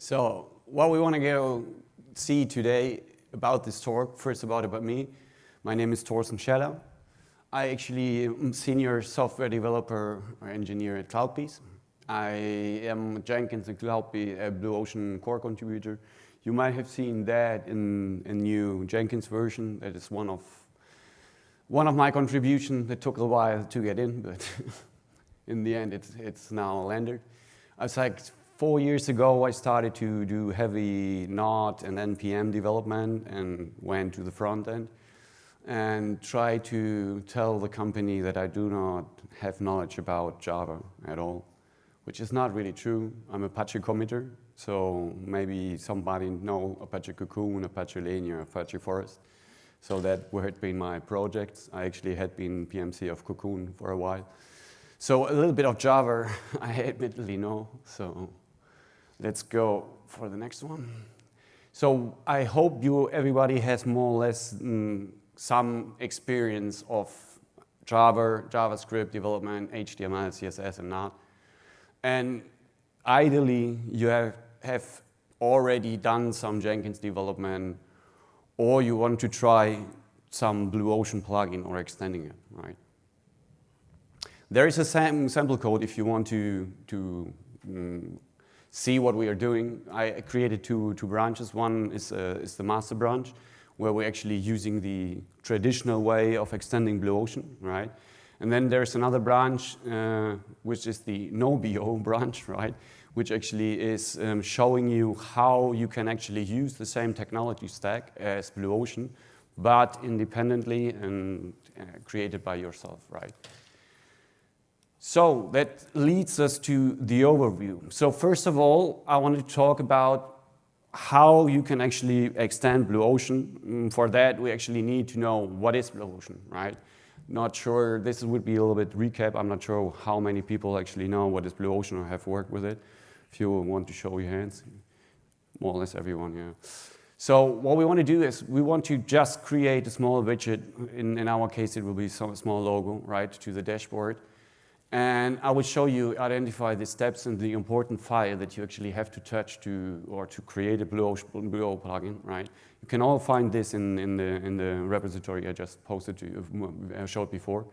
So what we want to go see today about this talk, first about me. My name is Pom Xml. I actually am senior software developer or engineer at Cloudbees. I am Jenkins and Cloudbees Blue Ocean core contributor. You might have seen that in a new Jenkins version. That is one of my contributions. That took a while to get in, but in the end, it's now landed. It's like 4 years ago, I started to do heavy Node and NPM development and went to the front end and try to tell the company that I do not have knowledge about Java at all, which is not really true. I'm Apache committer, so maybe somebody know Apache Cocoon, Apache Linear, Apache Forest. So that had been my projects. I actually had been PMC of Cocoon for a while. So a little bit of Java, I admittedly know. So let's go for the next one. So I hope everybody has more or less some experience of Java, JavaScript development, HTML, CSS, and Node. And ideally, you have already done some Jenkins development, or you want to try some Blue Ocean plugin or extending it, right? There is a sample code if you want to see what we are doing. I created two branches. One is the master branch, where we're actually using the traditional way of extending Blue Ocean, right? And then there's another branch, which is the no-BO branch, right? Which actually is showing you how you can actually use the same technology stack as Blue Ocean, but independently and created by yourself, right? So that leads us to the overview. So first of all, I want to talk about how you can actually extend Blue Ocean. For that, we actually need to know what is Blue Ocean, right? Not sure, this would be a little bit recap. I'm not sure how many people actually know what is Blue Ocean or have worked with it. If you want to show your hands, more or less everyone, yeah. So what we want to do is we want to just create a small widget. In our case, it will be some small logo, right, to the dashboard. And I will show you, identify the steps in the important file that you actually have to touch to create a Blue Ocean plugin, right? You can all find this in the repository I just posted to you, I showed before.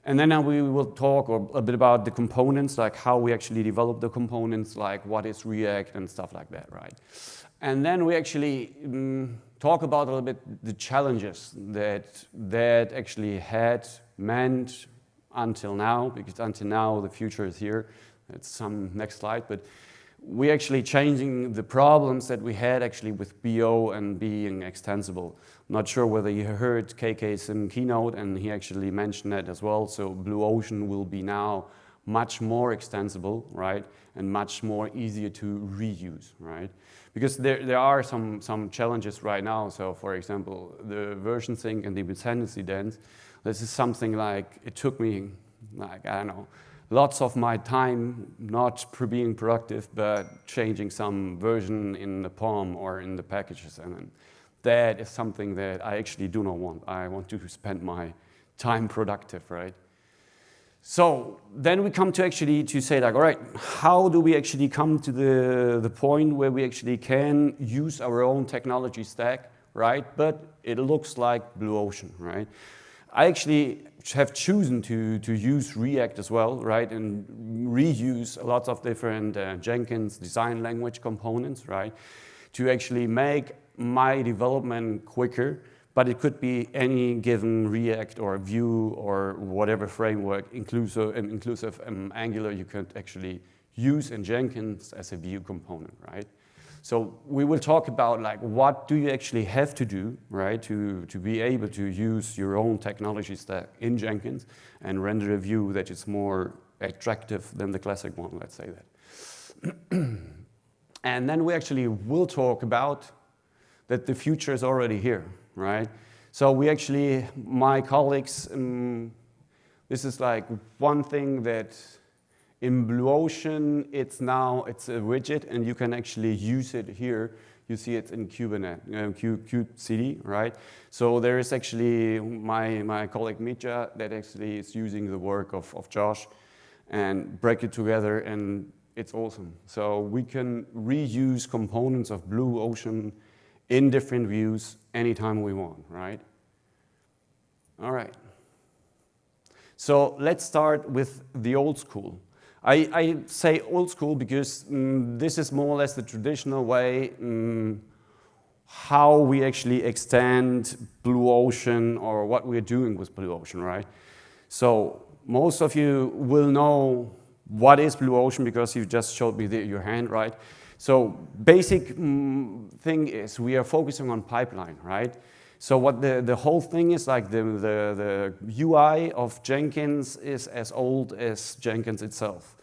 And then we will talk a bit about the components, like how we actually develop the components, like what is React and stuff like that, right? And then we actually talk about a little bit the challenges that actually had meant until now, because until now the future is here. It's some next slide, but we're actually changing the problems that we had actually with BO and being extensible. I'm not sure whether you heard KK's keynote, and he actually mentioned that as well. So Blue Ocean will be now much more extensible, right? And much more easier to reuse, right? Because there are some challenges right now. So for example, the version sync and the dependency dense. This is something like, it took me, like, I don't know, lots of my time not being productive, but changing some version in the POM or in the packages. And then that is something that I actually do not want. I want to spend my time productive, right? So then we come to actually to say like, all right, how do we actually come to the point where we actually can use our own technology stack, right? But it looks like Blue Ocean, right? I actually have chosen to use React as well, right, and reuse lots of different Jenkins design language components, right, to actually make my development quicker. But it could be any given React or Vue or whatever framework, inclusive Angular, you could actually use in Jenkins as a Vue component, right? So we will talk about like what do you actually have to do, right, to be able to use your own technology stack in Jenkins and render a view that is more attractive than the classic one, let's say that. And then we actually will talk about that the future is already here, right? So we actually, my colleagues, this is like one thing that in Blue Ocean, it's a widget, and you can actually use it here. You see it in Kubernetes, kubectl, right? So there is actually my colleague Mitja that actually is using the work of Josh and break it together, and it's awesome. So we can reuse components of Blue Ocean in different views anytime we want, right? All right. So let's start with the old school. I say old school because this is more or less the traditional way how we actually extend Blue Ocean or what we're doing with Blue Ocean, right? So most of you will know what is Blue Ocean because you just showed me your hand, right? So basic thing is we are focusing on pipeline, right? So what the whole thing is like the UI of Jenkins is as old as Jenkins itself.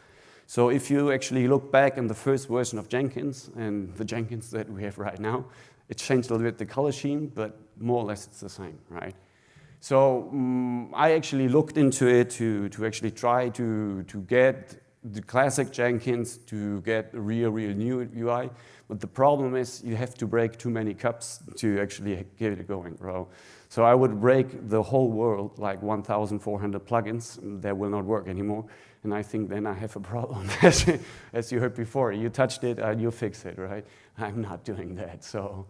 So if you actually look back in the first version of Jenkins and the Jenkins that we have right now, it changed a little bit the color scheme, but more or less it's the same, right? So I actually looked into it to actually try to get the classic Jenkins to get a real new UI. But the problem is you have to break too many cups to actually get it going, bro. So I would break the whole world, like 1,400 plugins, that will not work anymore. And I think then I have a problem, as you heard before. You touched it, you fix it, right? I'm not doing that. So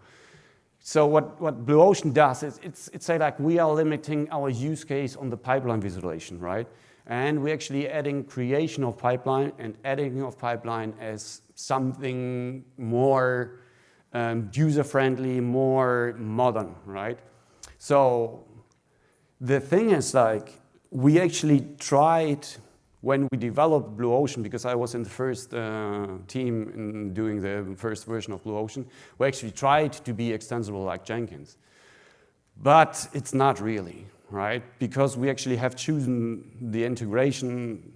what Blue Ocean does is it's say like we are limiting our use case on the pipeline visualization, right? And we're actually adding creation of pipeline and editing of pipeline as something more user-friendly, more modern, right? So the thing is like, we actually tried when we developed Blue Ocean, because I was in the first team in doing the first version of Blue Ocean, we actually tried to be extensible like Jenkins. But it's not really, right? Because we actually have chosen the integration,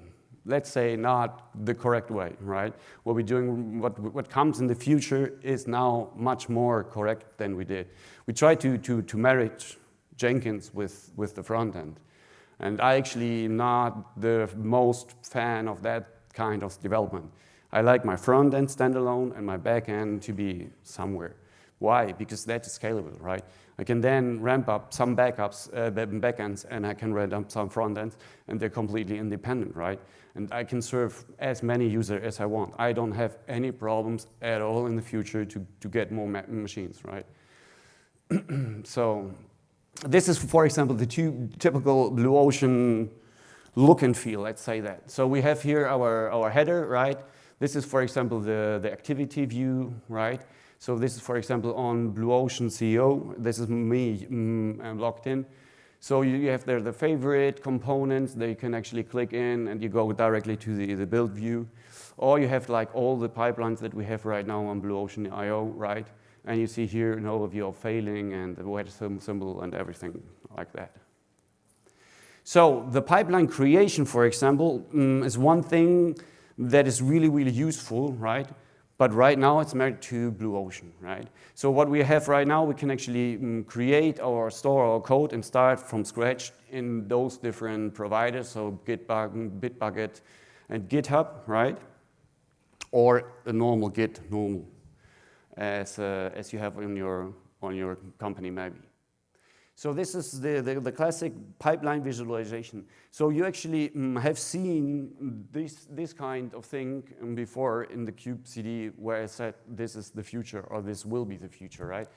let's say, not the correct way, right? What we're doing, what comes in the future is now much more correct than we did. We try to marry Jenkins with the front end. And I actually am not the most fan of that kind of development. I like my front end standalone and my back end to be somewhere. Why? Because that's scalable, right? I can then ramp up some backends, and I can ramp up some front ends, and they're completely independent, right? And I can serve as many users as I want. I don't have any problems at all in the future to get more machines, right? So this is, for example, the typical Blue Ocean look and feel, let's say that. So we have here our header, right? This is, for example, the activity view, right? So this is, for example, on Blue Ocean CEO. This is me, I'm logged in. So you have there the favorite components that you can actually click in and you go directly to the build view. Or you have like all the pipelines that we have right now on Blue Ocean IO, right? And you see here an overview of failing and the wedge symbol and everything like that. So the pipeline creation, for example, is one thing that is really, really useful, right? But right now it's married to Blue Ocean, right? So what we have right now, we can actually create or store our code and start from scratch in those different providers, so Bitbucket and GitHub, right? Or a normal Git, as you have on your company maybe. So this is the classic pipeline visualization. So you actually have seen this kind of thing before in the Cube CD where I said this is the future or this will be the future, right?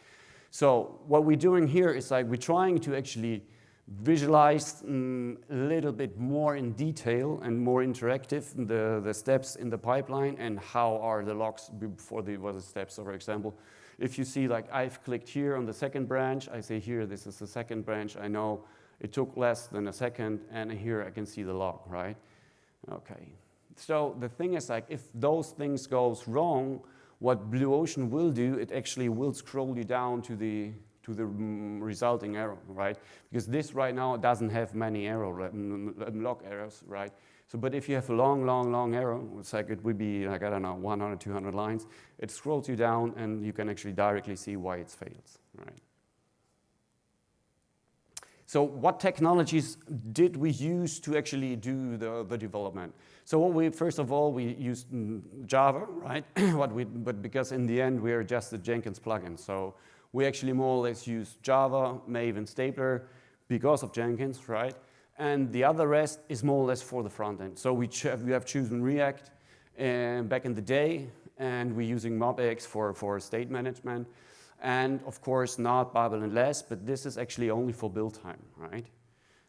So what we're doing here is like we're trying to actually visualize a little bit more in detail and more interactive the steps in the pipeline and how are the logs before the steps. So for example, if you see like I've clicked here on the second branch, I say here this is the second branch, I know it took less than a second, and here I can see the log, right? Okay. So the thing is like if those things goes wrong, what Blue Ocean will do, it actually will scroll you down to the resulting error, right? Because this right now doesn't have many log errors, right? So, but if you have a long arrow, it's like it would be like, I don't know, 100, 200 lines, it scrolls you down and you can actually directly see why it fails, right? So what technologies did we use to actually do the development? So first of all, we used Java, right? But because in the end, we are just a Jenkins plugin. So we actually more or less use Java, Maven, Stapler because of Jenkins, right? And the other rest is more or less for the front end. So we have chosen React, back in the day, and we're using MobX for state management. And of course, not Babel and less, but this is actually only for build time, right?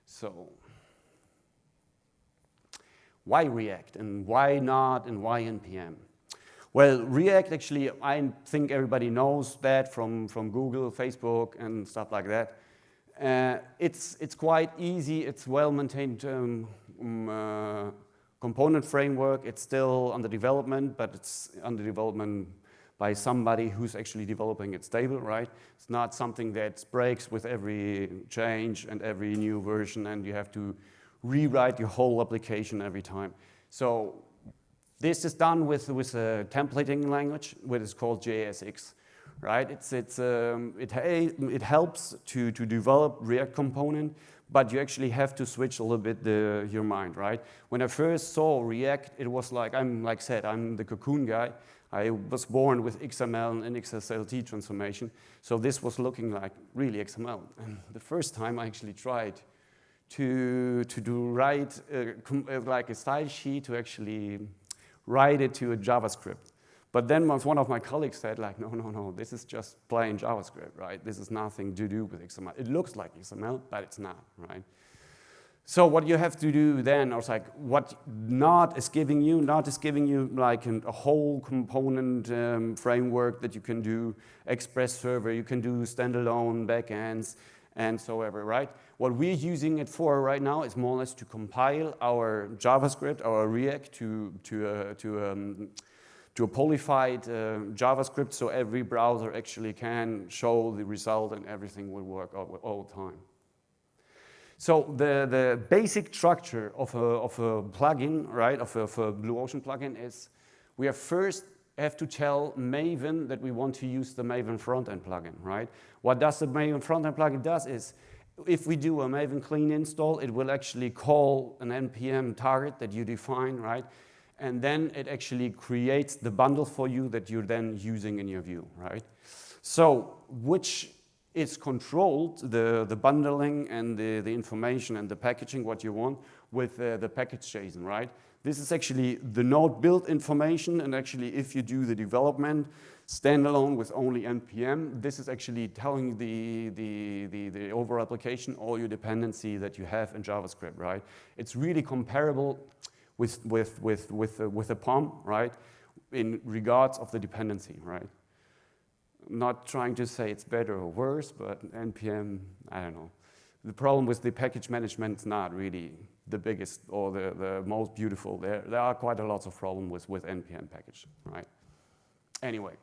So why React, and why not, and why NPM? Well, React actually, I think everybody knows that from Google, Facebook, and stuff like that. It's quite easy. It's well-maintained component framework. It's still under development, but it's under development by somebody who's actually developing it stable, right? It's not something that breaks with every change and every new version, and you have to rewrite your whole application every time. So this is done with a templating language, which is called JSX, right? It helps to develop React component, but you actually have to switch a little bit your mind, right? When I first saw React, it was like, I'm the Cocoon guy. I was born with XML and XSLT transformation, so this was looking like really XML. And the first time I actually tried to write like a style sheet to actually write it to a JavaScript. But then once one of my colleagues said like, no, this is just plain JavaScript, right? This is nothing to do with XML. It looks like XML, but it's not, right? So what you have to do then, I was like, what not is giving you like a whole component framework that you can do Express server, you can do standalone backends, and so ever, right? What we're using it for right now is more or less to compile our JavaScript, our React to a polyfied JavaScript, so every browser actually can show the result and everything will work all the time. So the basic structure of a plugin, right, of a Blue Ocean plugin is we have to tell Maven that we want to use the Maven frontend plugin, right? What does the Maven frontend plugin does is if we do a Maven clean install, it will actually call an NPM target that you define, right? And then it actually creates the bundle for you that you're then using in your view, right? So which is controlled, the bundling and the information and the packaging, what you want, with the package JSON, right? This is actually the node build information, and actually if you do the development standalone with only NPM, this is actually telling the overall application all your dependency that you have in JavaScript, right? It's really comparable with a Pom, right? In regards of the dependency, right? Not trying to say it's better or worse, but NPM, I don't know. The problem with the package management is not really the biggest or the most beautiful. There are quite a lot of problems with NPM package, right? Anyway,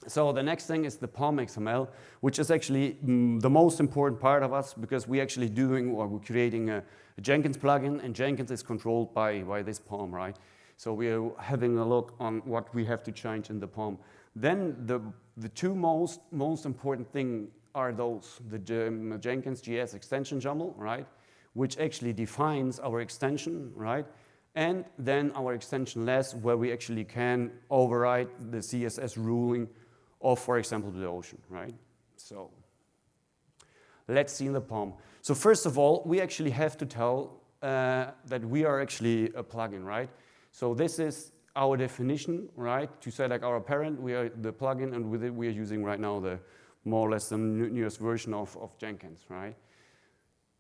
so the next thing is the Pom XML, which is actually the most important part of us because we're actually we're creating a Jenkins plugin, and Jenkins is controlled by this Pom, right? So we're having a look on what we have to change in the Pom. Then the two most important thing are those, the Jenkins JS extension YAML, right? Which actually defines our extension, right? And then our extension less, where we actually can override the CSS ruling of, for example, the Ocean, right? So let's see the Pom. So first of all, we actually have to tell that we are actually a plugin, right? So this is our definition, right? To say like our parent, we are the plugin, and with it we are using right now the more or less the newest version of Jenkins, right?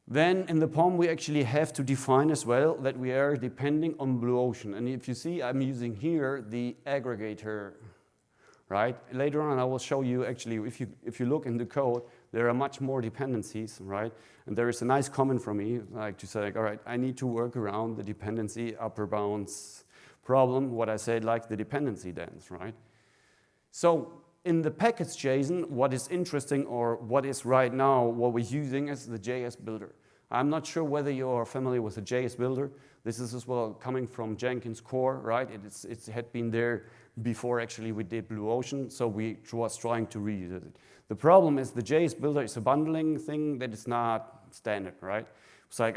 Then in the Pom, we actually have to define as well that we are depending on Blue Ocean. And if you see, I'm using here the aggregator, right? Later on, I will show you actually, if you look in the code, there are much more dependencies, right? And there is a nice comment from me, like to say, like, all right, I need to work around the dependency upper bounds problem, what I said, like the dependency dance, right? So in the package JSON, what is interesting, or what is right now, what we're using is the JS builder. I'm not sure whether you're familiar with the JS builder. This is as well coming from Jenkins core, right? It had been there before actually we did Blue Ocean, so we was trying to reuse it. The problem is the JS builder is a bundling thing that is not standard, right? It's like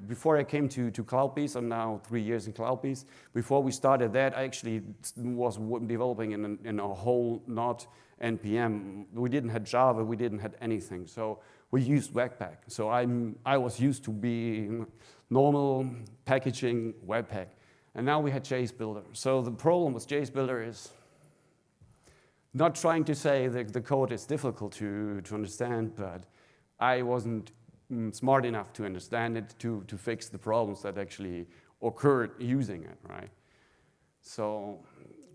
before I came to Cloudbees, I'm now 3 years in Cloudbees. Before we started that, I actually was developing in a whole not NPM. We didn't have Java, we didn't have anything. So we used Webpack. So I was used to be normal packaging Webpack. And now we had JS Builder. So the problem with JS Builder is not trying to say that the code is difficult to understand, but I wasn't smart enough to understand it to fix the problems that actually occurred using it, right? So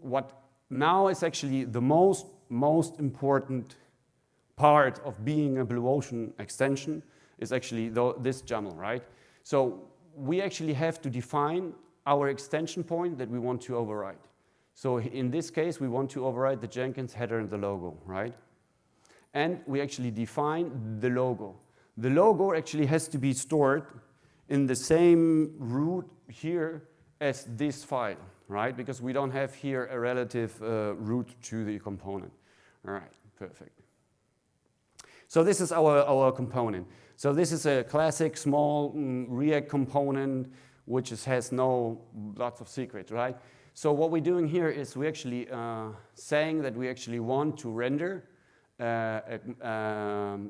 what now is actually the most important part of being a Blue Ocean extension is actually this YAML, right? So we actually have to define our extension point that we want to override. So in this case, we want to override the Jenkins header and the logo, right? And we actually define the logo. The logo actually has to be stored in the same root here as this file, right? Because we don't have here a relative root to the component. All right, perfect. So this is our component. So this is a classic small React component which has lots of secrets, right? So what we're doing here is we actually saying that we actually want to render an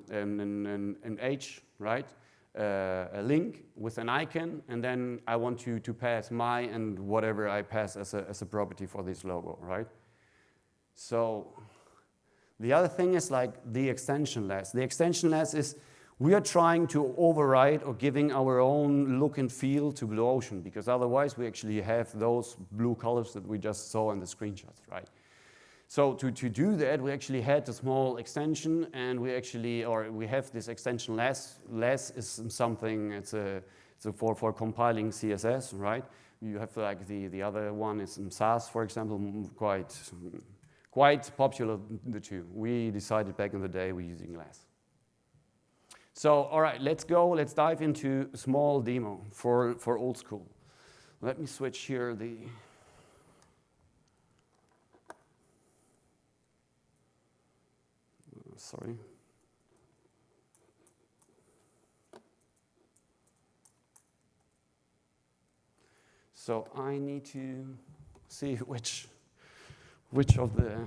H, right? A link with an icon, and then I want you to pass my and whatever I pass as a property for this logo, right? So the other thing is like the extension less. The extension less is we are trying to override or giving our own look and feel to Blue Ocean, because otherwise we actually have those blue colors that we just saw in the screenshots, right? So to do that, we actually had a small extension, and we have this extension less. Less is something, it's for compiling CSS, right? You have like the other one is SAS, for example, quite popular, the two. We decided back in the day we're using less. So, all right, let's dive into a small demo for old school. Let me switch here sorry. So I need to see which of the,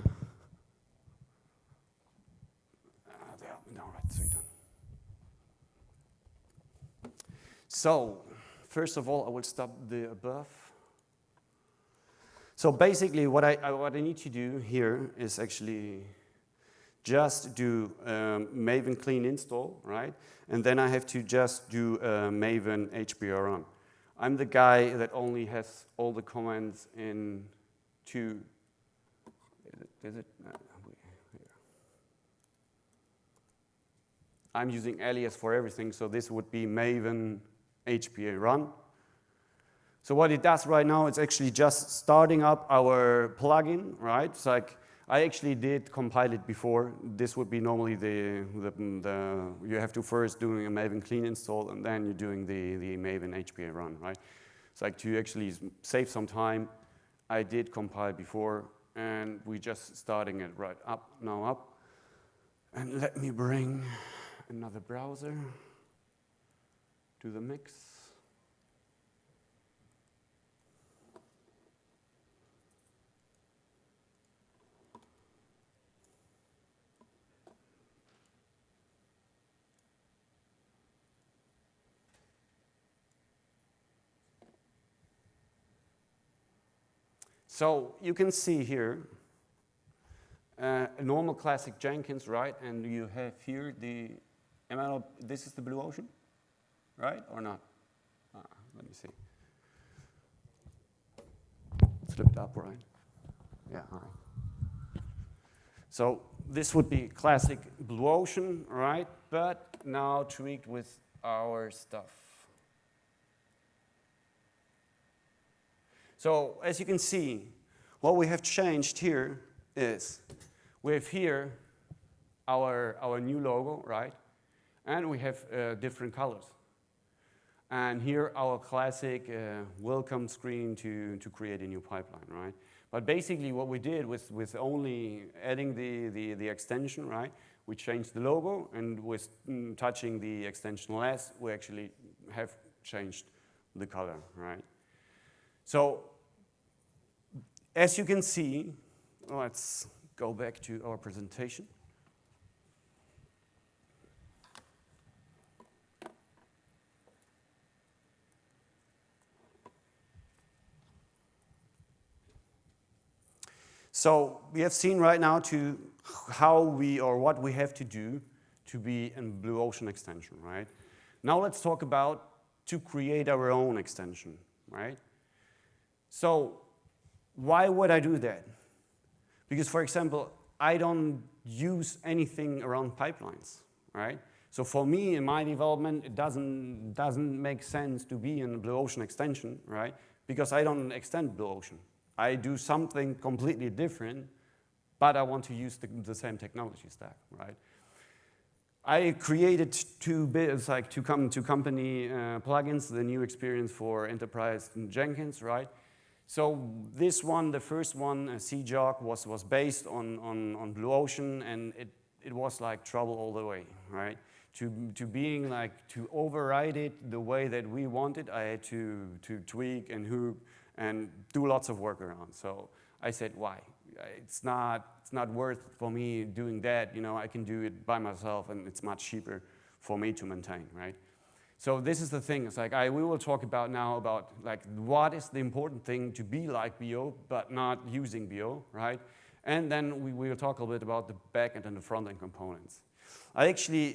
So, first of all, I will stop the above. So basically, what I need to do here is actually just do Maven clean install, right? And then I have to just do Maven HBR run. I'm the guy that only has all the commands in two. Is it? I'm using alias for everything, so this would be Maven HBA run. So what it does right now, it's actually just starting up our plugin, right? It's like I actually did compile it before. This would be normally you have to first doing a Maven clean install, and then you're doing the Maven HBA run, right? It's like to actually save some time. I did compile before, and we're just starting it right up, now up. And let me bring another browser to the mix. So you can see here a normal classic Jenkins, right? And you have here the ML, this is the Blue Ocean, right, or not? Let me see. It's looked up, right? Yeah, all right. So this would be classic Blue Ocean, right? But now tweaked with our stuff. So as you can see, what we have changed here is we have here our new logo, right? And we have different colors. And here our classic welcome screen to create a new pipeline, right? But basically what we did with only adding the extension, right? We changed the logo, and with touching the extension less, we actually have changed the color, right? So as you can see, let's go back to our presentation. So we have seen right now to how we or what we have to do to be a Blue Ocean extension, right? Now let's talk about to create our own extension, right? So why would I do that? Because, for example, I don't use anything around pipelines, right? So for me, in my development, it doesn't make sense to be in a Blue Ocean extension, right? Because I don't extend Blue Ocean. I do something completely different, but I want to use the same technology stack, right? I created two company plugins, the new experience for enterprise Jenkins, right? So this one, the first one, CJOG, was based on Blue Ocean, and it was like trouble all the way, right? To being like, to override it the way that we wanted, I had to tweak and hoop and do lots of workarounds. So I said, why? It's not worth for me doing that. You know, I can do it by myself, and it's much cheaper for me to maintain, right? So this is the thing. It's like we will talk about now about like what is the important thing to be like BO, but not using BO, right? And then we will talk a little bit about the backend and the front-end components. I actually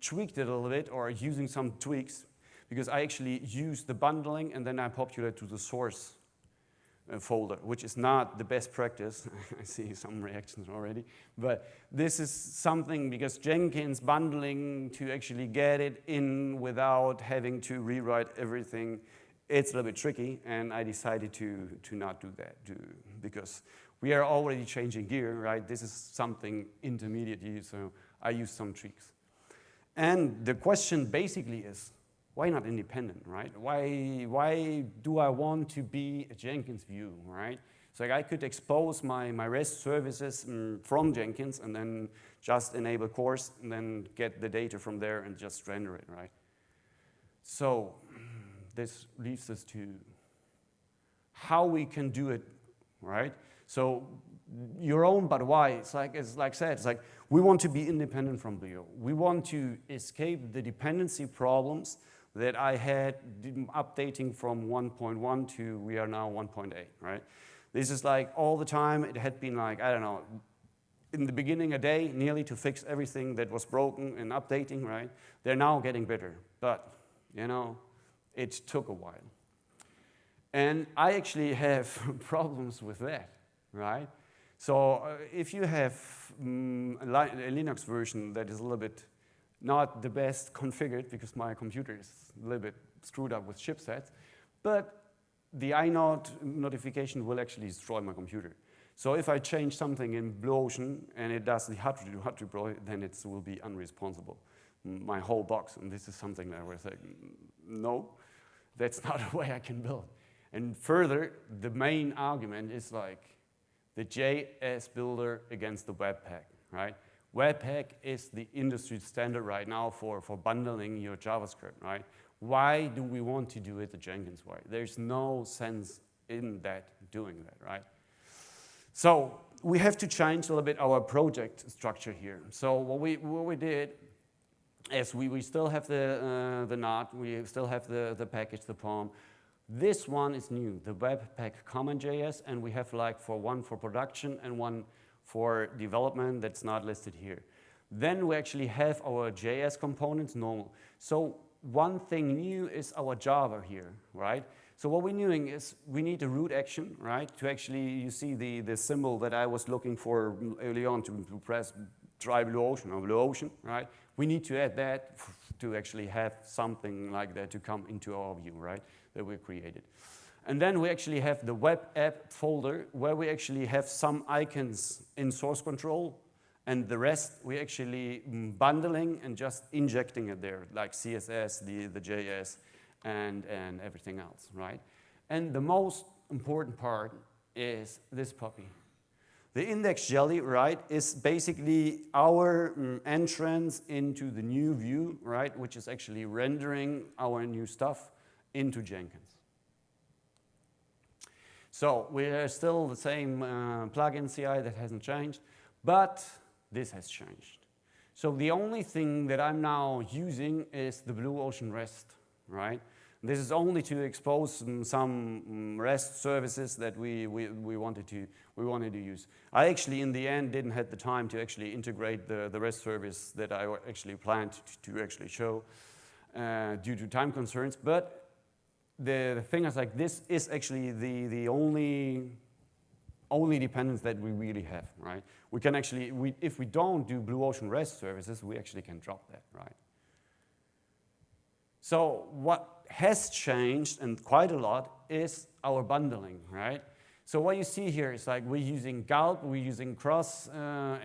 tweaked it a little bit, or using some tweaks, because I actually used the bundling and then I populated to the source folder, which is not the best practice. I see some reactions already. But this is something, because Jenkins bundling, to actually get it in without having to rewrite everything, it's a little bit tricky, and I decided to not do that, because we are already changing gear, right? This is something intermediate use, so I use some tweaks. And the question basically is, why not independent, right? Why do I want to be a Jenkins view, right? So like I could expose my REST services from Jenkins and then just enable CORS and then get the data from there and just render it, right? So this leads us to how we can do it, right? So your own, but why? It's like I said, it's like we want to be independent from BO. We want to escape the dependency problems that I had updating from 1.1 to we are now 1.8, right? This is like all the time, it had been like, I don't know, in the beginning a day nearly to fix everything that was broken and updating, right? They're now getting better, but you know, it took a while. And I actually have problems with that, right? So if you have a Linux version that is a little bit not the best configured, because my computer is a little bit screwed up with chipsets, but the inode notification will actually destroy my computer. So if I change something in Blue Ocean and it does the hot deploy, then it will be unresponsible, my whole box. And this is something that I was like, no, that's not a way I can build. And further, the main argument is like the JS builder against the Webpack, right? Webpack is the industry standard right now for bundling your JavaScript, right? Why do we want to do it the Jenkins way? There's no sense in that, doing that, right? So we have to change a little bit our project structure here. So what we did is we still have the NOT, we still have the package, the POM. This one is new, the Webpack Common.js, and we have like one for production and one for development that's not listed here. Then we actually have our JS components normal. So one thing new is our Java here, right? So what we're doing is we need a root action, right? To actually, you see the symbol that I was looking for early on to press try Blue Ocean or Blue Ocean, right? We need to add that to actually have something like that to come into our view, right? That we created. And then we actually have the web app folder where we actually have some icons in source control, and the rest we actually bundling and just injecting it there, like CSS, the JS, and everything else, right? And the most important part is this puppy. The index jelly, right, is basically our entrance into the new view, right, which is actually rendering our new stuff into Jenkins. So we're still the same plugin CI, that hasn't changed, but this has changed. So the only thing that I'm now using is the Blue Ocean REST, right? This is only to expose some REST services that we wanted to use. I actually, in the end, didn't have the time to actually integrate the REST service that I actually planned to actually show due to time concerns. But the thing is, like, this is actually the only dependence that we really have, right? We can actually, if we don't do Blue Ocean REST services, we actually can drop that, right? So what has changed, and quite a lot, is our bundling, right? So what you see here is like we're using Gulp, we're using cross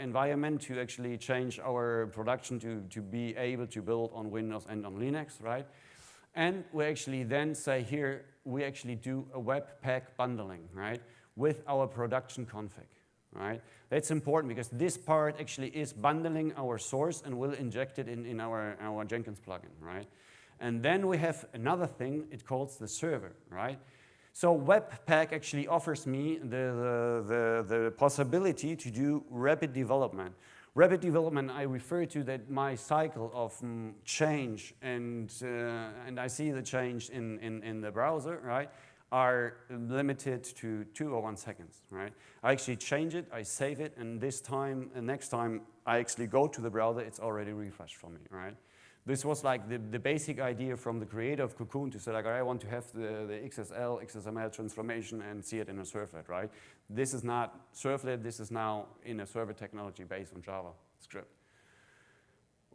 environment to actually change our production to be able to build on Windows and on Linux, right? And we actually then say here, we actually do a Webpack bundling, right? With our production config, right? That's important because this part actually is bundling our source and will inject it in our Jenkins plugin, right? And then we have another thing, it calls the server, right? So Webpack actually offers me the possibility to do rapid development. Rapid development, I refer to that my cycle of change and I see the change in the browser, right, are limited to 2 or 1 seconds, right? I actually change it, I save it, and next time I actually go to the browser, it's already refreshed for me, right? This was like the basic idea from the creator of Cocoon to say like, I want to have the XML transformation and see it in a servlet, right? This is not servlet, this is now in a server technology based on JavaScript.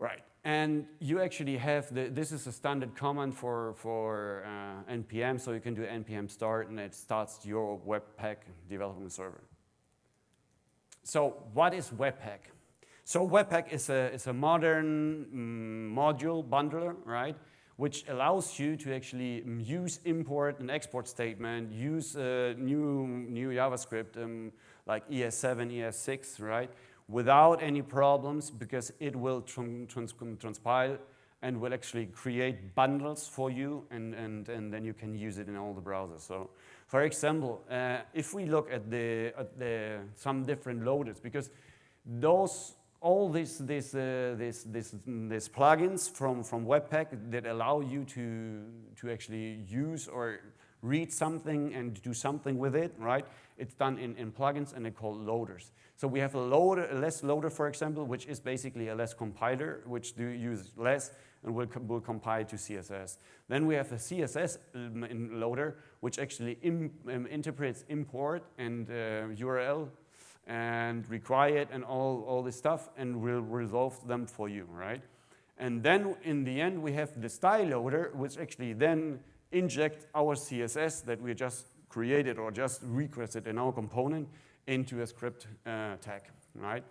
Right, and you actually have, this is a standard command for NPM, so you can do npm start and it starts your Webpack development server. So what is Webpack? So Webpack is a modern module bundler, right? Which allows you to actually use import and export statement, use new JavaScript like ES7, ES6, right? Without any problems because it will transpile and will actually create bundles for you and then you can use it in all the browsers. So for example, if we look at some different loaders, because all these plugins from Webpack that allow you to actually use or read something and do something with it, right? It's done in plugins and they're called loaders. So we have a less loader, for example, which is basically a less compiler, which do use less and will compile to CSS. Then we have a CSS loader, which actually interprets import and URL and required and all this stuff and will resolve them for you, right? And then in the end, we have the style loader, which actually then inject our CSS that we just created or just requested in our component into a script tag, right?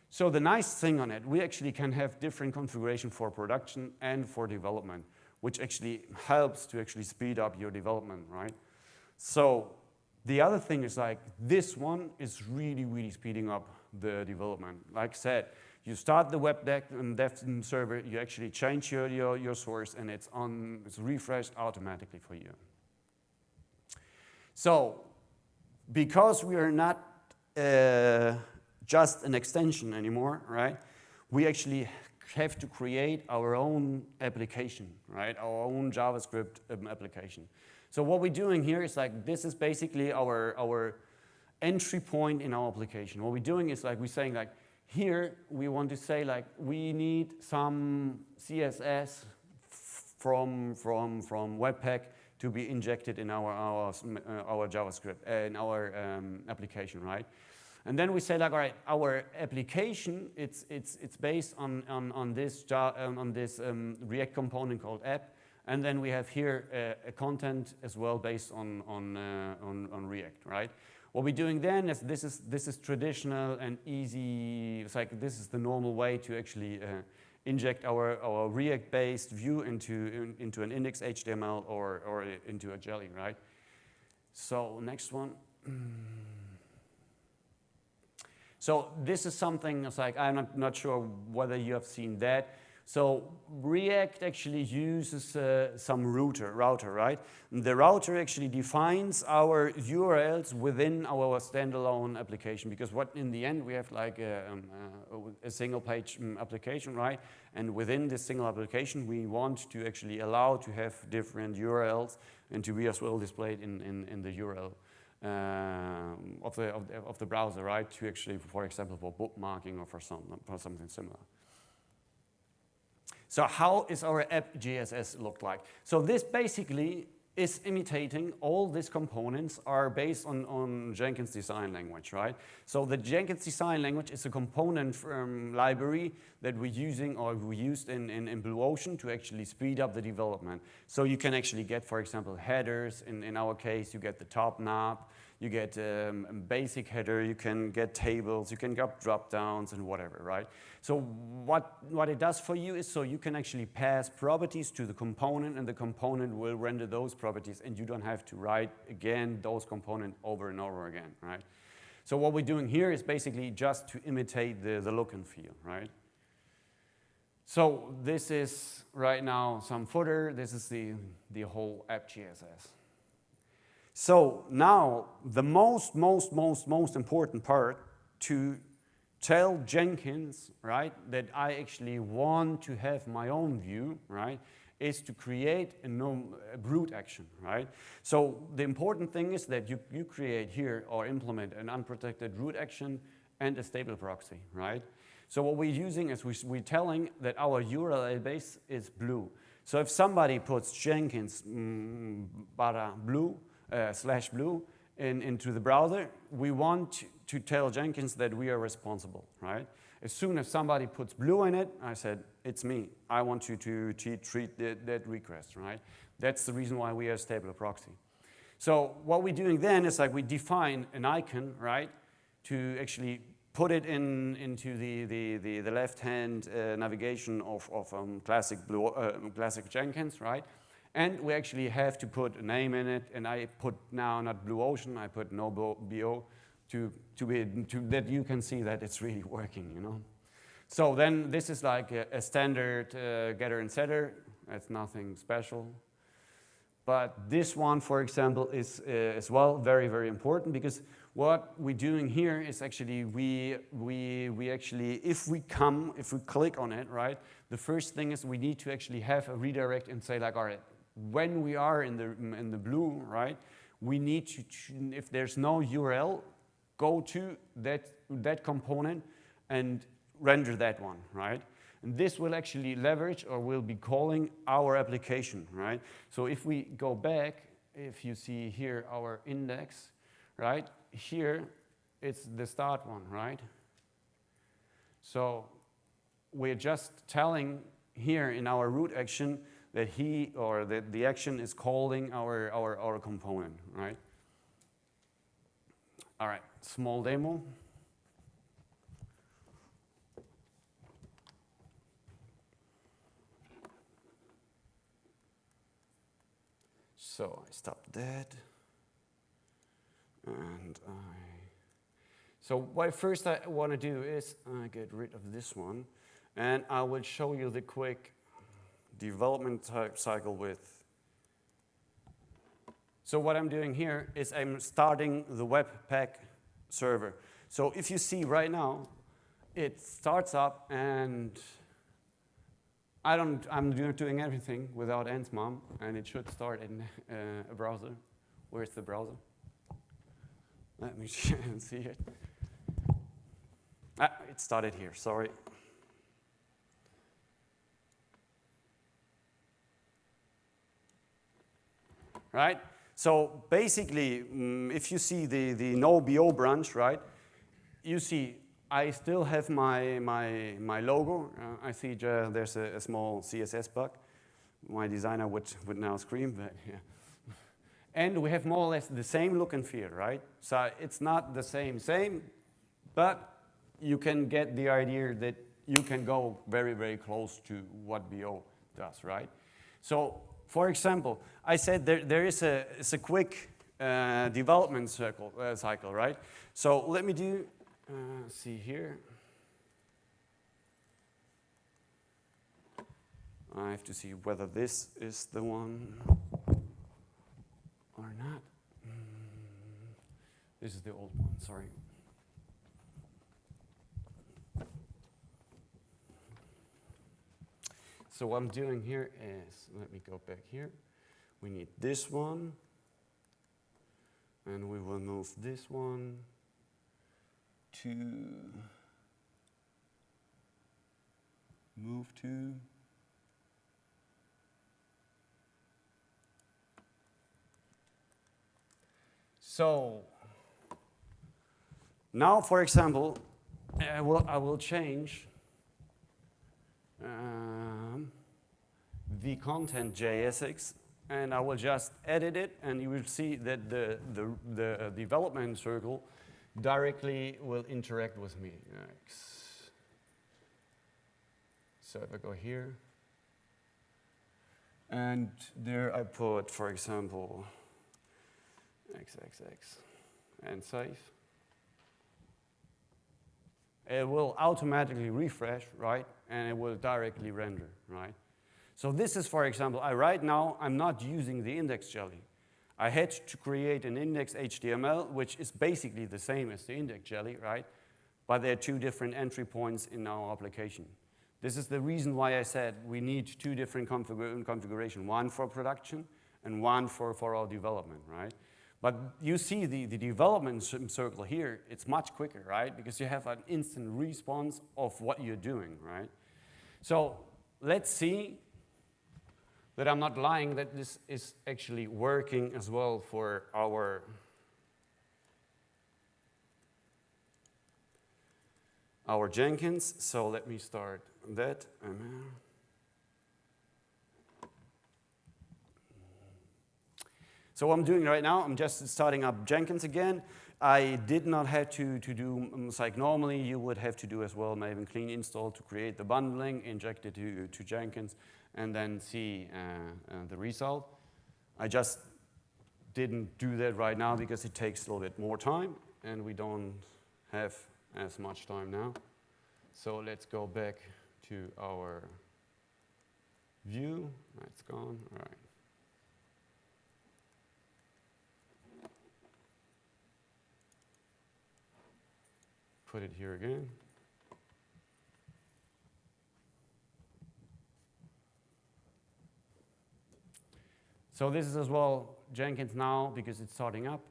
So the nice thing on it, we actually can have different configuration for production and for development, which actually helps to actually speed up your development, right? So the other thing is like this one is really, really speeding up the development. Like I said, you start the web dev server, you actually change your source, and it's refreshed automatically for you. So, because we are not just an extension anymore, right? We actually have to create our own application, right? Our own JavaScript application. So what we're doing here is like, this is basically our entry point in our application. What we're doing is like, we're saying like, here we want to say like, we need some CSS from Webpack to be injected in our JavaScript, in our application, right? And then we say like, all right, our application, it's based on this React component called app, and then we have here a content as well based on React, right? What we're doing then is this is traditional and easy. It's like this is the normal way to actually inject our React-based view into an index HTML or into a jelly, right? So next one. So this is something, it's like, I'm not sure whether you have seen that. So React actually uses some router, right? And the router actually defines our URLs within our standalone application, because what in the end we have like a single page application, right? And within this single application we want to actually allow to have different URLs and to be as well displayed in the URL of the browser, right? To actually, for example, for bookmarking or for something similar. So how is our app.jss look like? So this basically is imitating all these components are based on Jenkins design language, right? So the Jenkins design language is a component library that we're using or we used in Blue Ocean to actually speed up the development. So you can actually get, for example, headers. In our case, you get the top knob. You get a basic header, you can get tables, you can get drop-downs and whatever, right? So what it does for you is so you can actually pass properties to the component and the component will render those properties and you don't have to write again those components over and over again, right? So what we're doing here is basically just to imitate the look and feel, right? So this is right now some footer, this is the whole app.js. So now the most important part to tell Jenkins, right, that I actually want to have my own view, right, is to create a root action, right? So the important thing is that you create here or implement an unprotected root action and a stable proxy, right? So what we're using is we're telling that our URL base is blue. So if somebody puts Jenkins /blue into the browser, we want to tell Jenkins that we are responsible, right? As soon as somebody puts blue in it, I said, it's me. I want you to treat that request, right? That's the reason why we are a stable proxy. So what we're doing then is like we define an icon, right, to actually put it into the left-hand navigation of classic Jenkins, right? And we actually have to put a name in it, and I put now not Blue Ocean, I put no BO to that you can see that it's really working, you know. So then this is like a standard getter and setter. It's nothing special. But this one, for example, is as well very important because what we're doing here is actually we actually if we click on it, right? The first thing is we need to actually have a redirect and say like, all right, when we are in the blue, right? We need to, if there's no URL, go to that component and render that one, right? And this will actually leverage or will be calling our application, right? So if we go back, if you see here our index, right? Here it's the start one, right? So we're just telling here in our root action that the action is calling our component, right? All right, small demo. So I stop that, and so what first I want to do is get rid of this one, and I will show you the quick development cycle with. So what I'm doing here is I'm starting the Webpack server. So if you see right now, it starts up and I'm not doing everything without ensmom, and it should start in a browser. Where's the browser? Let me see it. It started here, sorry. Right? So basically, if you see the no BO branch, right, you see I still have my logo. I see there's a small CSS bug. My designer would now scream, but yeah. And we have more or less the same look and feel, right? So it's not the same, but you can get the idea that you can go very close to what BO does, right? So for example, I said there is a quick development cycle, right? So let me do, see here. I have to see whether this is the one or not. This is the old one, sorry. So what I'm doing here is, let me go back here. We need this one, and we will move this one to move to. So now, for example, I will change the content JSX, and I will just edit it, and you will see that the development circle directly will interact with me. So if I go here, and there I put, for example, XXX and save. It will automatically refresh, right? And it will directly render, right? So this is, for example, right now I'm not using the index jelly. I had to create an index HTML, which is basically the same as the index jelly, right? But there are two different entry points in our application. This is the reason why I said we need two different configuration, one for production and one for our development, right? But you see the development circle here, it's much quicker, right? Because you have an instant response of what you're doing, right? So let's see that I'm not lying, that this is actually working as well for our Jenkins. So let me start that. So what I'm doing right now, I'm just starting up Jenkins again. I did not have to do, like normally you would have to do as well, maybe clean install to create the bundling, inject it to Jenkins, and then see the result. I just didn't do that right now because it takes a little bit more time, and we don't have as much time now. So let's go back to our view. It's gone, all right. Put it here again. So this is as well Jenkins now because it's starting up.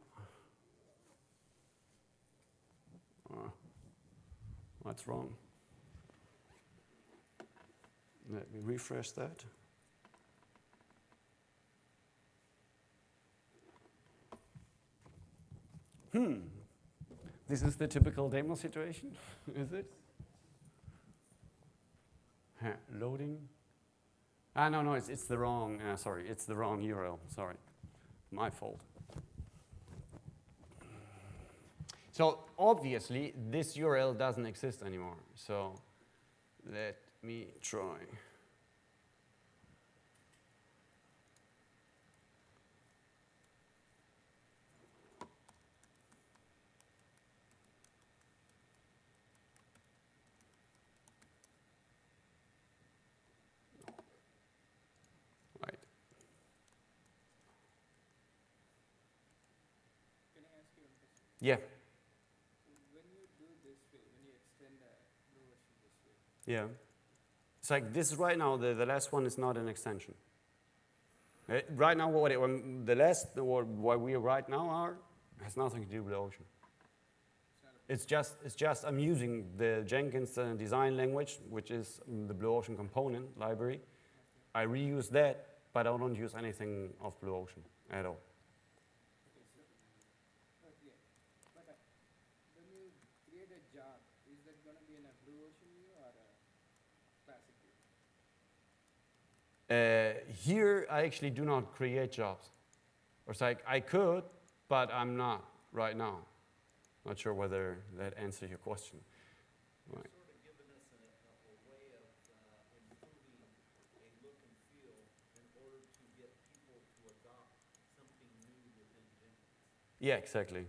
What's wrong? Let me refresh that. This is the typical demo situation, is it? Loading. No, it's the wrong, sorry, it's the wrong URL, sorry. My fault. So obviously, this URL doesn't exist anymore. So let me try. Yeah. When you do this way, when you extend the blue version this way. Yeah. It's like this right now, the last one is not an extension. Right now, what we right now are has nothing to do with Ocean. It's just I'm using the Jenkins design language, which is the Blue Ocean component library. I reuse that, but I don't use anything of Blue Ocean at all. Job, is that going to be in a Blue Ocean view or a classic view? Here, I actually do not create jobs. Or it's like, I could, but I'm not right now. Not sure whether that answers your question. Right. You've sort of given us a way of improving a look and feel in order to get people to adopt something new within Jenkins. Yeah, exactly.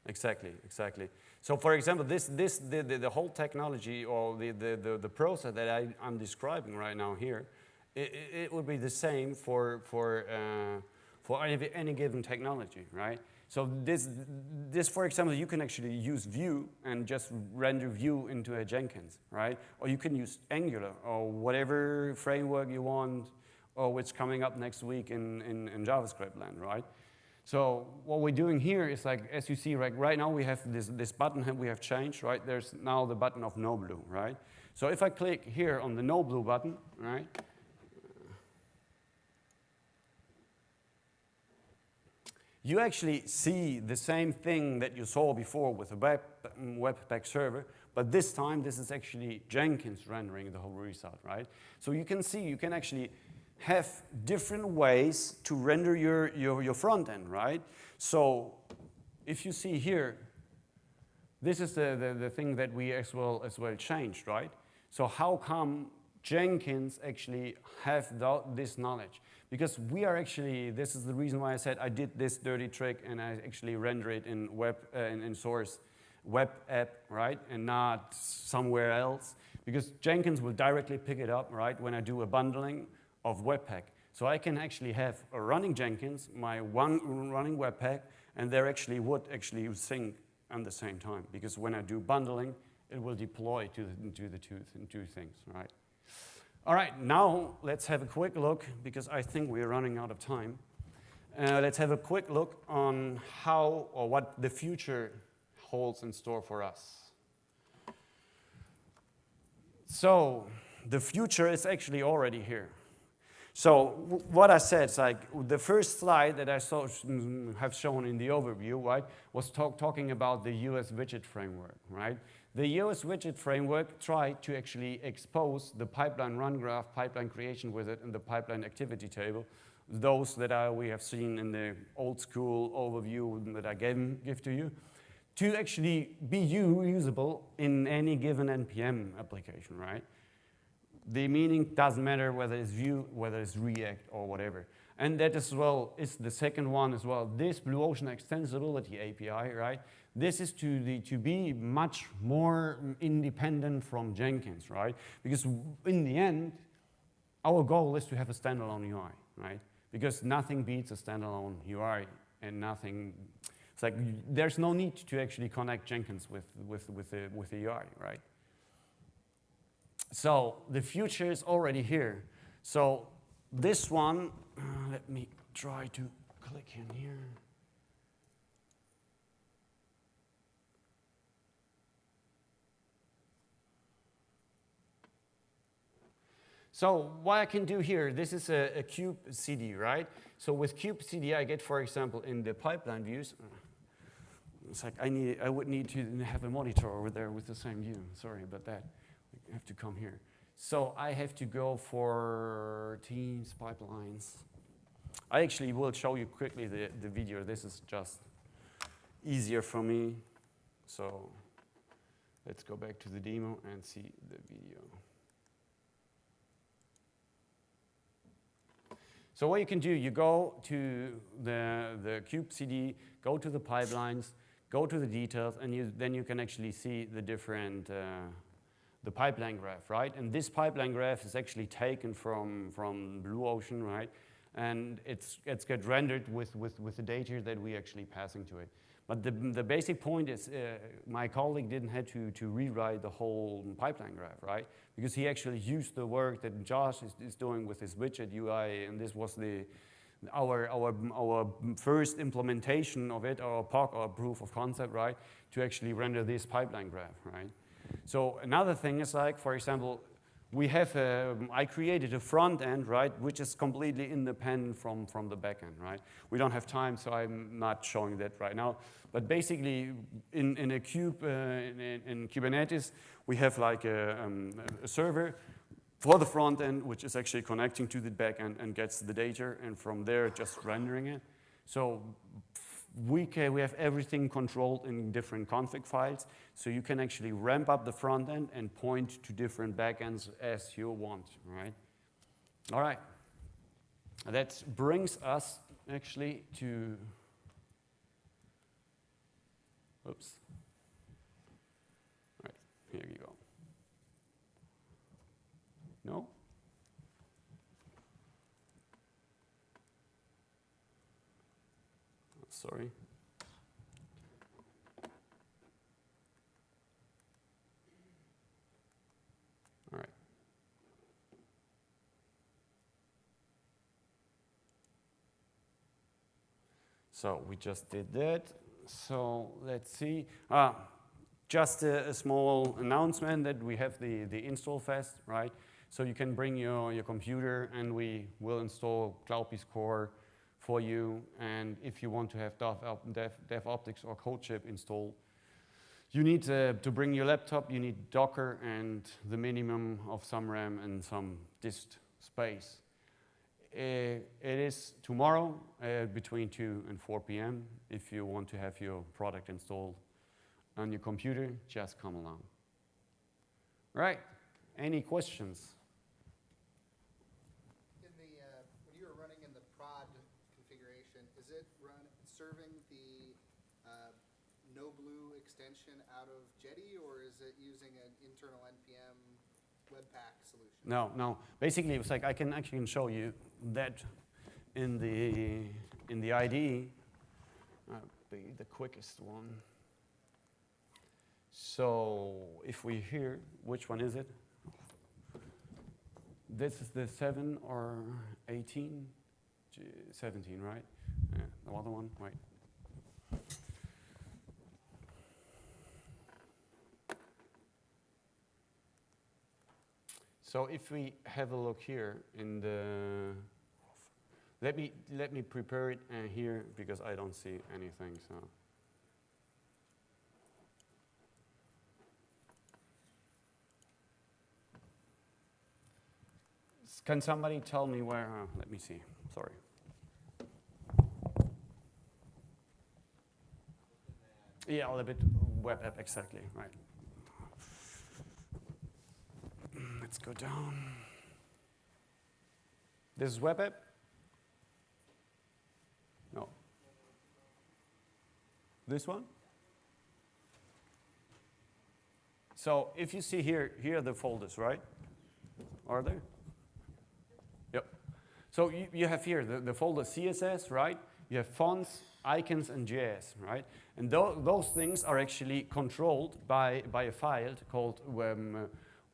Exactly. So for example, the whole technology or the process that I'm describing right now here, it would be the same for any given technology, right? So this, for example, you can actually use Vue and just render Vue into a Jenkins, right? Or you can use Angular or whatever framework you want, or what's coming up next week in JavaScript land, right? So what we're doing here is like, as you see, right now we have this button we have changed, right? There's now the button of no blue, right? So if I click here on the no blue button, right? You actually see the same thing that you saw before with the Webpack server, but this time this is actually Jenkins rendering the whole result, right? So you can see, you can actually have different ways to render your front end, right? So if you see here, this is the thing that we as well changed, right? So how come Jenkins actually have this knowledge? Because we are actually, this is the reason why I said I did this dirty trick and I actually render it in in source web app, right? And not somewhere else. Because Jenkins will directly pick it up, right? When I do a bundling of Webpack. So I can actually have a running Jenkins, my one running Webpack, and they actually would actually sync at the same time. Because when I do bundling, it will deploy to the two things, right? All right, now let's have a quick look, because I think we're running out of time. Let's have a quick look on how or what the future holds in store for us. So the future is actually already here. So what I said is like the first slide that I have shown in the overview, right, was talking about the US widget framework, right? The US widget framework tried to actually expose the pipeline run graph, pipeline creation wizard, and the pipeline activity table, those that we have seen in the old school overview that I give to you, to actually be usable in any given NPM application, right? The meaning doesn't matter whether it's Vue, whether it's React, or whatever. And that as well is the second one as well. This Blue Ocean Extensibility API, right? This is to be much more independent from Jenkins, right? Because in the end, our goal is to have a standalone UI, right? Because nothing beats a standalone UI, and nothing. It's like there's no need to actually connect Jenkins with the UI, right? So the future is already here. So this one, let me try to click in here. So what I can do here, this is a kube CD, right? So with kube CD, I get, for example, in the pipeline views, it's like I would need to have a monitor over there with the same view. Sorry about that. I have to come here. So I have to go for Teams pipelines. I actually will show you quickly the video. This is just easier for me. So let's go back to the demo and see the video. So what you can do, you go to the kube CD, go to the pipelines, go to the details, and then you can actually see the different the pipeline graph, right? And this pipeline graph is actually taken from Blue Ocean, right? And it's get rendered with the data that we actually passing to it. But the basic point is my colleague didn't have to rewrite the whole pipeline graph, right? Because he actually used the work that Josh is doing with his widget UI, and this was our first implementation of it, our POC, or proof of concept, right? To actually render this pipeline graph, right? So another thing is like, for example, we have I created a front end, right, which is completely independent from the back end, right? We don't have time, so I'm not showing that right now. But basically, in a cube, in Kubernetes, we have like a server for the front end, which is actually connecting to the back end and gets the data, and from there just rendering it. So we have everything controlled in different config files, so you can actually ramp up the front end and point to different backends as you want, right? All right. That brings us actually to, oops. sorry. All right. So we just did that. So let's see. Just a small announcement that we have the install fest, right? So you can bring your computer and we will install CloudBees Core for you. And if you want to have DevOptics or CodeShip installed, you need to bring your laptop, you need Docker and the minimum of some RAM and some disk space. It is tomorrow between 2 and 4 p.m. If you want to have your product installed on your computer, just come along. Right, any questions? When you were running in the prod configuration, is it serving the NoBlue extension out of Jetty, or is it using an internal NPM Webpack solution? No. Basically, it's like I can show you that in the IDE. Be the quickest one. So if we hear, which one is it? This is the 7 or 18? 17, right? Yeah, the other one, right? So if we have a look here in the, let me prepare it here because I don't see anything. So. Can somebody tell me where? Let me see. Sorry. Yeah, a little bit web app, exactly, right. Let's go down. This is web app? No. This one? So if you see here are the folders, right? Are there? Yep. So you have here the folder CSS, right? You have fonts, icons, and JS, right? And those things are actually controlled by a file called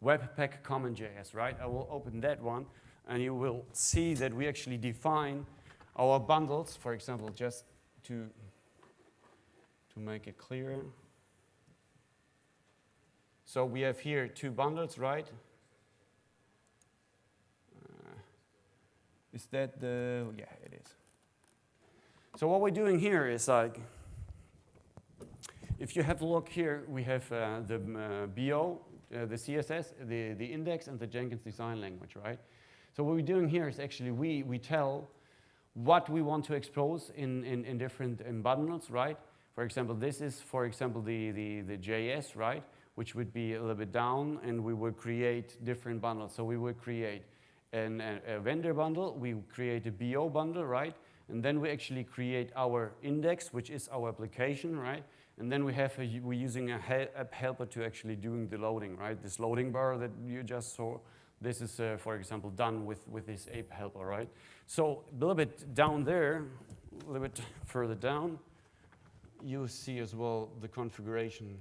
Webpack Common.js, right? I will open that one, and you will see that we actually define our bundles, for example, just to make it clear. So we have here 2 bundles, right? Is that the, yeah, it is. So what we're doing here is like, if you have a look here, we have the BO, the CSS, the index, and the Jenkins design language, right? So what we're doing here is actually we tell what we want to expose in different bundles, right? For example, this is, for example, the JS, right? Which would be a little bit down, and we would create different bundles. So we would create a vendor bundle, we create a BO bundle, right? And then we actually create our index, which is our application, right? And then we're using a app helper to actually doing the loading, right? This loading bar that you just saw, this is, for example, done with this app helper, right? So a little bit down there, a little bit further down, you see as well the configuration.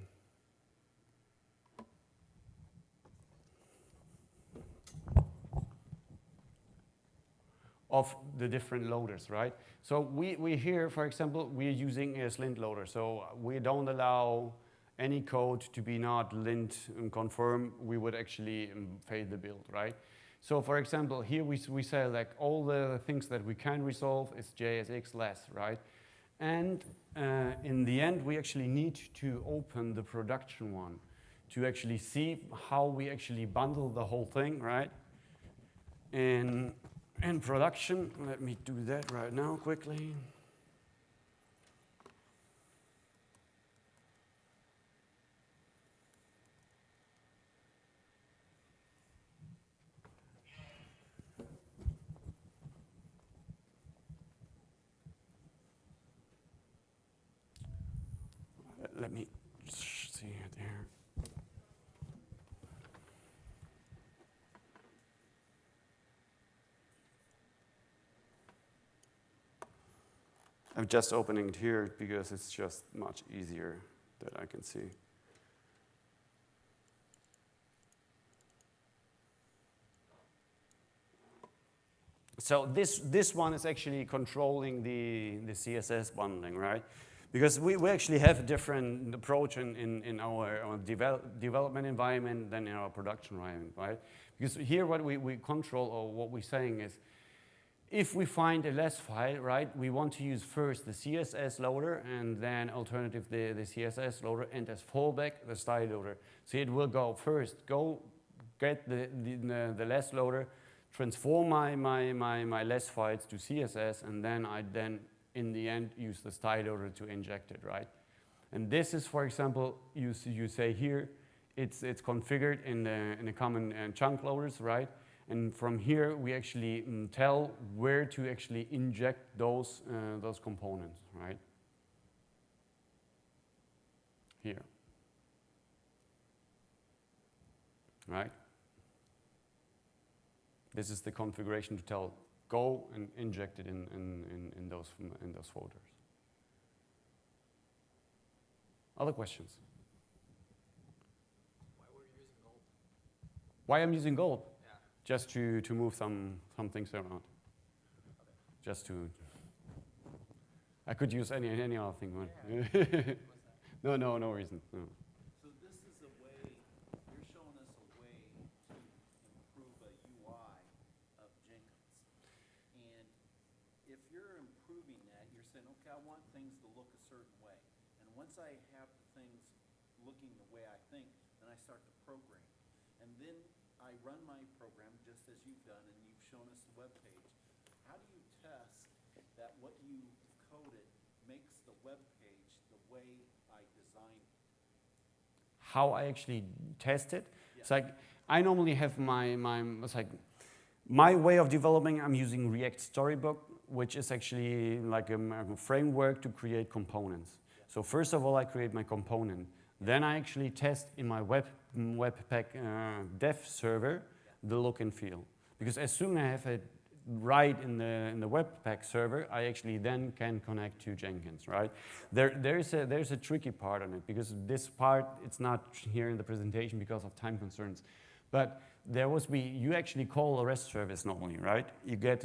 Of the different loaders, right? So we here, for example, we're using a lint loader. So we don't allow any code to be not lint conform. We would actually fail the build, right? So for example, here we say like all the things that we can resolve is JSX less, right? And in the end, we actually need to open the production one to actually see how we actually bundle the whole thing, right? In production, let me do that right now quickly. Let me see it here. I'm just opening it here because it's just much easier that I can see. So this one is actually controlling the CSS bundling, right? Because we actually have a different approach in our development environment than in our production environment, right? Because here what we control, or what we're saying is, if we find a less file, right, we want to use first the CSS loader and then alternative the CSS loader, and as fallback the style loader. So it will go first, go get the less loader, transform my less files to CSS, and then in the end use the style loader to inject it, right? And this is, for example, you say here, it's configured in the common chunk loaders, right? And from here we actually tell where to actually inject those components, right? Here, right? This is the configuration to tell, go and inject it in those folders. Other questions? Why were you using gold? Why I'm using gold? Yeah. Just to move some things around. Okay. Just to. I could use any other thing. Yeah. Right? No reason. No. So this is a way, you're showing us a way to improve a UI of Jenkins. And if you're improving that, you're saying, okay, I want things to look a certain way. And once I have the things looking the way I think, then I start to program. And then I run my program just as you've done, and you've shown us the web page. How do you test that what you coded makes the web page the way I designed it? How I actually test it? Yeah. It's like I normally have my way of developing. I'm using React Storybook, which is actually like a framework to create components. Yeah. So first of all, I create my component. Then I actually test in my Webpack dev server the look and feel. Because as soon as I have it right in the Webpack server, I actually then can connect to Jenkins, right? There's a tricky part on it, because this part, it's not here in the presentation because of time concerns. But you actually call a REST service normally, right? You get,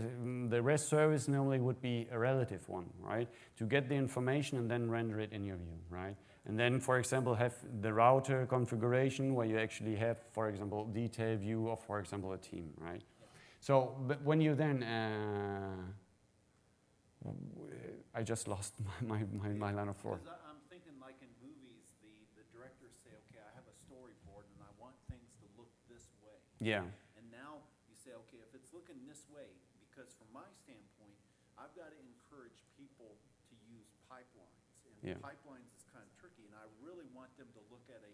the REST service normally would be a relative one, right? To get the information and then render it in your view, right? And then, for example, have the router configuration where you actually have, for example, detailed view of, for example, a team, right? So, but when you then, I just lost my line of thought. Because I'm thinking like in movies, the directors say, okay, I have a storyboard and I want things to look this way. Yeah. And now you say, okay, if it's looking this way, because from my standpoint, I've got to encourage people to use pipelines. And Yeah. pipelines is kind of tricky, and I really want them to look at a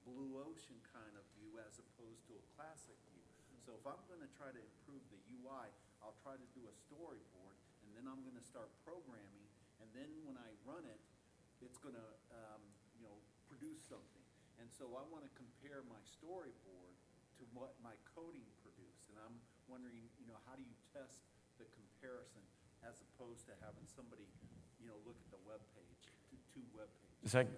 blue ocean kind of view as opposed to a classic view. So if I'm going to try to improve the UI, I'll try to do a storyboard, and then I'm going to start programming, and then when I run it, it's going to produce something. And so I want to compare my storyboard to what my coding produced, and I'm wondering, how do you test the comparison as opposed to having somebody, look at the web page, two web pages? It's like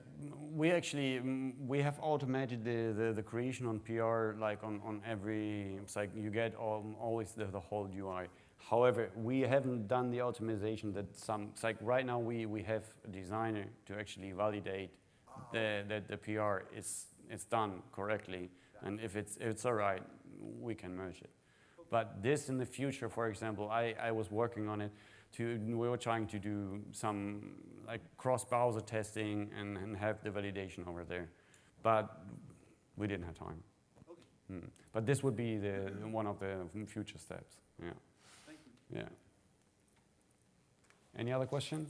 we have automated the creation on PR, like on every, it's like you get always the whole UI. However, we haven't done the optimization that it's like right now we have a designer to actually validate that the PR is done correctly. And if it's all right, we can merge it. But this in the future, for example, I was working on it. We were trying to do some like cross-browser testing and have the validation over there, but we didn't have time. Okay. But this would be one of the future steps. Yeah. Thank you. Yeah. Any other question?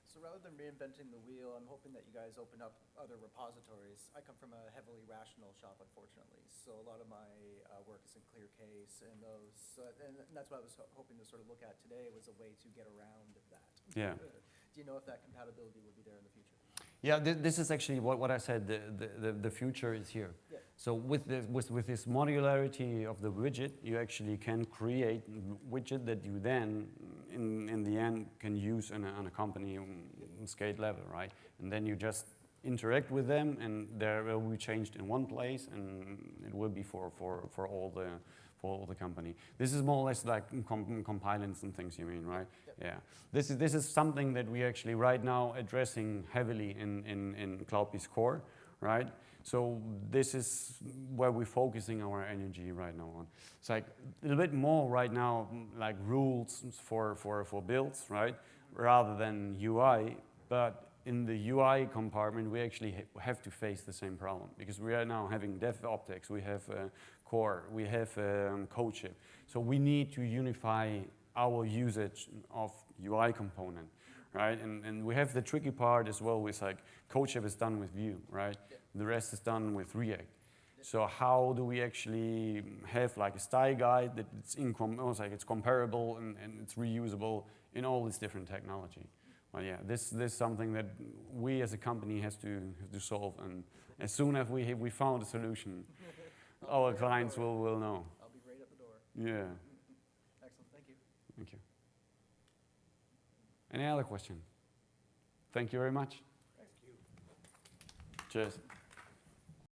So rather than reinventing the wheel, I'm hoping that you guys open up other repositories. I come from a heavily rational shop, unfortunately, so a lot of my work is in clear case and those, and that's what I was hoping to sort of look at today, was a way to get around that. Yeah. Do you know if that compatibility will be there in the future? Yeah, this is actually what I said. The future is here. Yeah. So with this modularity of the widget, you actually can create widget that you then, in the end, can use on a company scale level, right? And then you just interact with them, and they will be changed in one place, and it will be for all the company. This is more or less like compilants and things, you mean, right? Yep. Yeah. This is something that we actually right now addressing heavily in CloudBees Core, right? So this is where we're focusing our energy right now on. It's like a little bit more right now, like rules for builds, right? Rather than UI, but in the UI compartment, we actually have to face the same problem because we are now having DevOptics, we have Core, we have CodeShip. So we need to unify our usage of UI component, right? And we have the tricky part as well with like CodeShip is done with Vue, right? Yeah. The rest is done with React. So how do we actually have like a style guide that it's almost like it's comparable and it's reusable in all these different technology? Well, yeah, this is something that we as a company have to solve, and as soon as we found a solution, our clients will know. I'll be right at the door. Yeah, Excellent, thank you. thank you. Any other question? Thank you very much. Thank you. Cheers.